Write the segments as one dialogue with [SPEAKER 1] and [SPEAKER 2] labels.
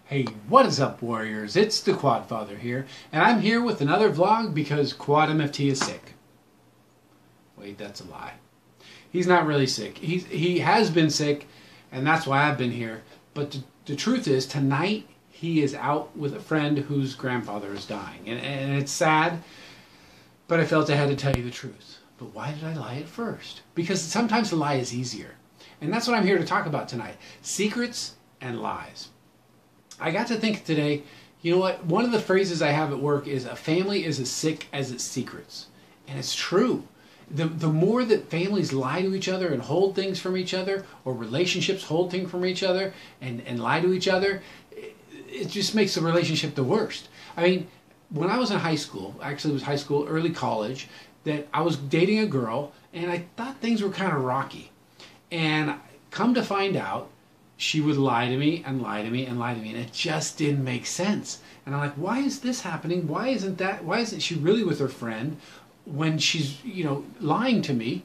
[SPEAKER 1] Hey, what is up, warriors? It's the Quad Father here, and I'm here with another vlog because Quad MFT is sick. Wait, that's a lie. He's not really sick. He has been sick, and that's why I've been here. But the truth is, tonight he is out with a friend whose grandfather is dying, and it's sad. But I felt I had to tell you the truth. But why did I lie at first? Because sometimes the lie is easier, and that's what I'm here to talk about tonight: secrets and lies. I got to think today, you know what, one of the phrases I have at work is a family is as sick as its secrets. And it's true. The more that families lie to each other and hold things from each other, or relationships hold things from each other and lie to each other, it just makes the relationship the worst. I mean, when I was in high school, actually it was high school, early college, that I was dating a girl and I thought things were kind of rocky. And come to find out, she would lie to me and lie to me and lie to me, and it just didn't make sense. And I'm like, why is this happening? Why isn't she really with her friend when she's, lying to me?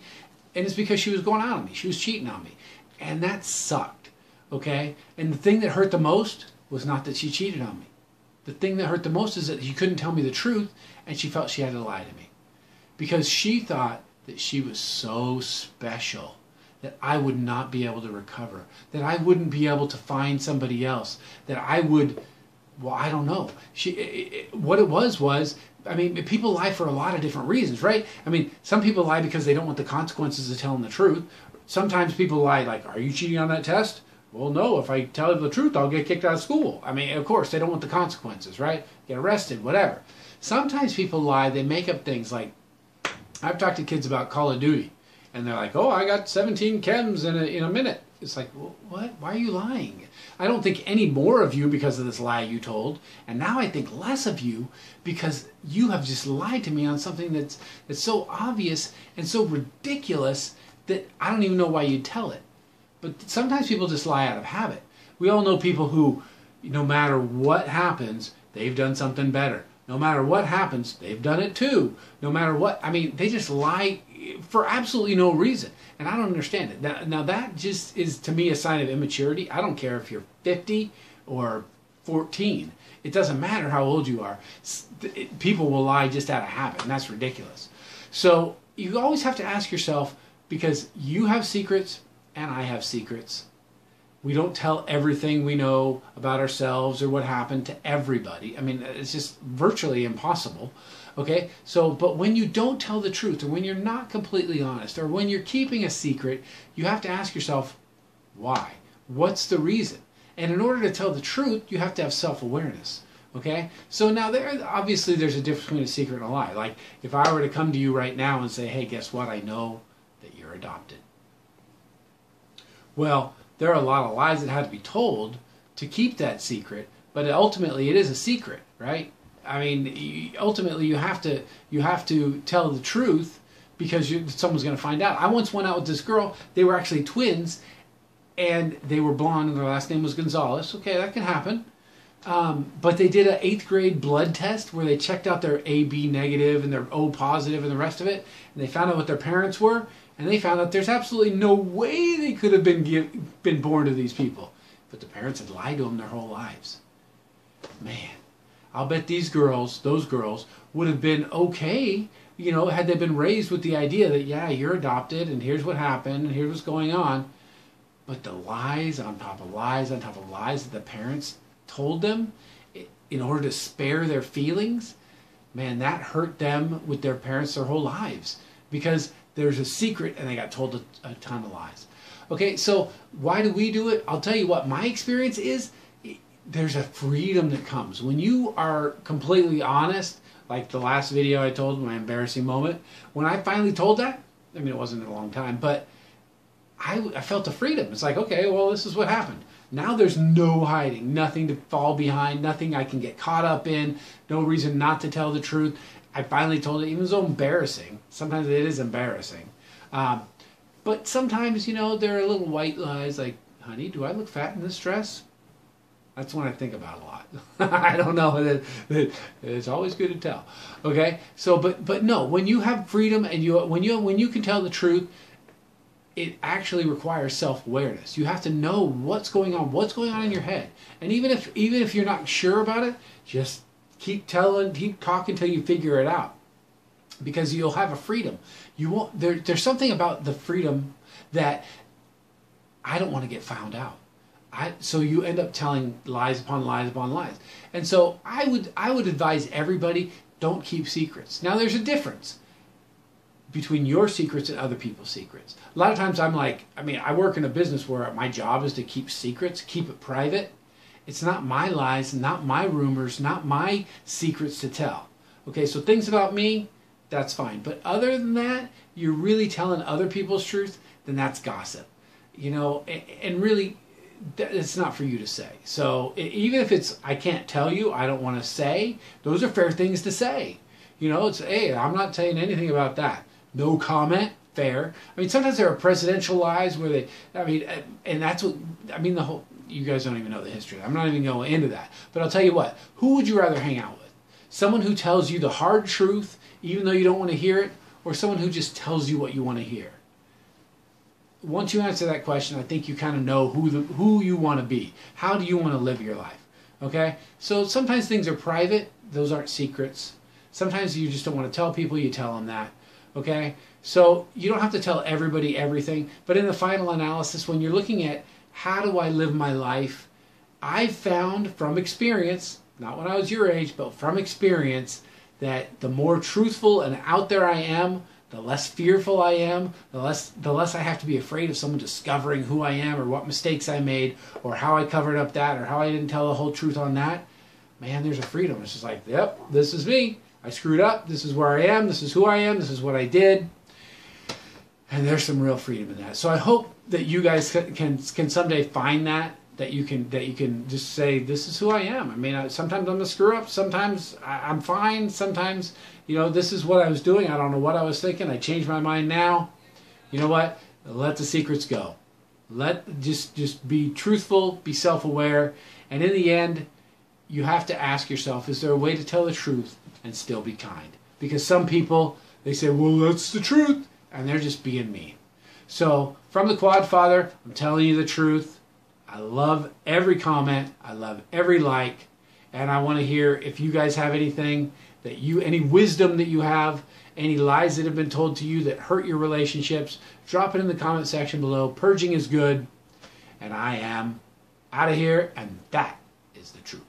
[SPEAKER 1] And it's because she was going out on me. She was cheating on me. And that sucked, okay? And the thing that hurt the most was not that she cheated on me. The thing that hurt the most is that she couldn't tell me the truth, and she felt she had to lie to me. Because she thought that she was so special, that I would not be able to recover, that I wouldn't be able to find somebody else, that I would, well, I don't know. What it was, I mean, people lie for a lot of different reasons, right? I mean, some people lie because they don't want the consequences of telling the truth. Sometimes people lie like, are you cheating on that test? Well, no, if I tell the truth, I'll get kicked out of school. I mean, of course, they don't want the consequences, right? Get arrested, whatever. Sometimes people lie, they make up things like, I've talked to kids about Call of Duty. And they're like, oh, I got 17 chems in a minute. It's like, well, what? Why are you lying? I don't think any more of you because of this lie you told. And now I think less of you because you have just lied to me on something that's so obvious and so ridiculous that I don't even know why you'd tell it. But sometimes people just lie out of habit. We all know people who, no matter what happens, they've done something better. No matter what happens, they've done it too. No matter what, I mean, they just lie for absolutely no reason. And I don't understand it. Now that just is, to me, a sign of immaturity. I don't care if you're 50 or 14. It doesn't matter how old you are. People will lie just out of habit, and that's ridiculous. So you always have to ask yourself, because you have secrets and I have secrets. We don't tell everything we know about ourselves or what happened to everybody. I mean, it's just virtually impossible. Okay? So, but when you don't tell the truth, or when you're not completely honest, or when you're keeping a secret, you have to ask yourself, why? What's the reason? And in order to tell the truth, you have to have self-awareness. Okay? So now obviously there's a difference between a secret and a lie. Like, if I were to come to you right now and say, hey, guess what? I know that you're adopted. Well, there are a lot of lies that had to be told to keep that secret, but ultimately it is a secret, right? I mean, ultimately you have to tell the truth because someone's going to find out. I once went out with this girl. They were actually twins, and they were blonde, and their last name was Gonzalez. Okay, that can happen. But they did an 8th grade blood test where they checked out their AB negative and their O positive and the rest of it, and they found out what their parents were. And they found out there's absolutely no way they could have been born to these people. But the parents had lied to them their whole lives. Man, I'll bet those girls would have been okay, had they been raised with the idea that, yeah, you're adopted and here's what happened and here's what's going on. But the lies on top of lies on top of lies that the parents told them in order to spare their feelings, man, that hurt them with their parents their whole lives. Because there's a secret and they got told a ton of lies. Okay, so why do we do it? I'll tell you what my experience is. There's a freedom that comes when you are completely honest, like the last video I told, my embarrassing moment. When I finally told that, I mean, it wasn't in a long time, but I felt a freedom. It's like, okay, well, this is what happened. Now there's no hiding, nothing to fall behind, nothing I can get caught up in, no reason not to tell the truth. I finally told it, even though embarrassing. Sometimes it is embarrassing. But sometimes, there are little white lies like, honey, do I look fat in this dress? That's one I think about a lot. I don't know. It's always good to tell. Okay? So, but no, when you have freedom and when you can tell the truth, it actually requires self-awareness. You have to know what's going on in your head. And even if you're not sure about it, just keep talking till you figure it out. Because you'll have a freedom. You won't there's something about the freedom that I don't want to get found out. So you end up telling lies upon lies upon lies. And so I would advise everybody, don't keep secrets. Now there's a difference between your secrets and other people's secrets. A lot of times I work in a business where my job is to keep secrets, keep it private. It's not my lies, not my rumors, not my secrets to tell. Okay, so things about me, that's fine. But other than that, you're really telling other people's truth, then that's gossip. And really, it's not for you to say. So even if it's, I can't tell you, I don't want to say, those are fair things to say. It's, hey, I'm not saying anything about that. No comment, fair. Sometimes there are presidential lies where and that's what, the whole, you guys don't even know the history. I'm not even going into that. But I'll tell you what, who would you rather hang out with? Someone who tells you the hard truth, even though you don't want to hear it, or someone who just tells you what you want to hear? Once you answer that question, I think you kind of know who you want to be. How do you want to live your life? Okay? So sometimes things are private. Those aren't secrets. Sometimes you just don't want to tell people. You tell them that. Okay? So you don't have to tell everybody everything. But in the final analysis, when you're looking at how do I live my life, I've found from experience, not when I was your age, but from experience, that the more truthful and out there I am, the less fearful I am, the less I have to be afraid of someone discovering who I am or what mistakes I made or how I covered up that or how I didn't tell the whole truth on that. Man, there's a freedom. It's just like, yep, this is me. I screwed up. This is where I am. This is who I am. This is what I did. And there's some real freedom in that. So I hope that you guys can someday find that you can just say, this is who I am. Sometimes I'm a screw up. Sometimes I'm fine. Sometimes, this is what I was doing. I don't know what I was thinking. I changed my mind now. You know what? Let the secrets go. Just be truthful, be self-aware. And in the end, you have to ask yourself, is there a way to tell the truth and still be kind? Because some people, they say, well, that's the truth. And they're just being mean. So from the Quad Father, I'm telling you the truth. I love every comment. I love every like. And I want to hear if you guys have anything any wisdom that you have, any lies that have been told to you that hurt your relationships, drop it in the comment section below. Purging is good. And I am out of here. And that is the truth.